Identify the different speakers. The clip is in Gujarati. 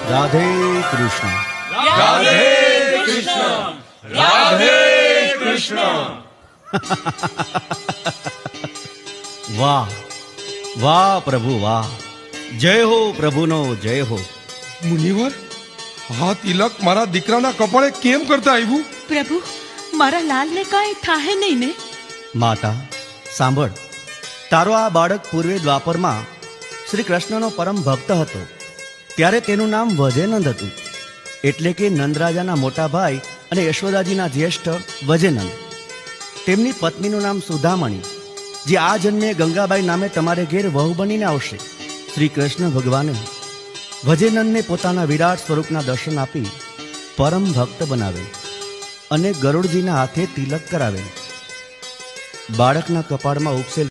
Speaker 1: રાધે કૃષ્ણ.
Speaker 2: રાધે કૃષ્ણ, રાધે કૃષ્ણ.
Speaker 1: વાહ વાહ પ્રભુ વાહ, જય હો પ્રભુનો જય હો.
Speaker 3: મુનિવર, આ તિલક મારા દીકરાના કપાળે કેમ કરતા આવ્યું?
Speaker 4: પ્રભુ, મારા લાલને કાંઈ થાહે નહીં ને?
Speaker 1: માતા સાંભળ, તારો આ બાળક પૂર્વે દ્વાપરમાં શ્રી કૃષ્ણનો પરમ ભક્ત હતો. ત્યારે તેનું નામ વજયનંદ હતું, એટલે કે નંદરાજાના મોટા ભાઈ અને યશોદાજીના જ્યેષ્ઠ વજયનંદ. તેમની પત્નીનું નામ સુધામણી, જે આ જન્મે ગંગાબાઈ નામે તમારે ઘેર વહુ બનીને આવશે. શ્રી કૃષ્ણ ભગવાને વજયનંદને પોતાના વિરાટ સ્વરૂપના દર્શન આપી પરમ ભક્ત બનાવે અને ગરુડજીના હાથે તિલક કરાવે. બાળકના કપાળમાં ઉપસેલ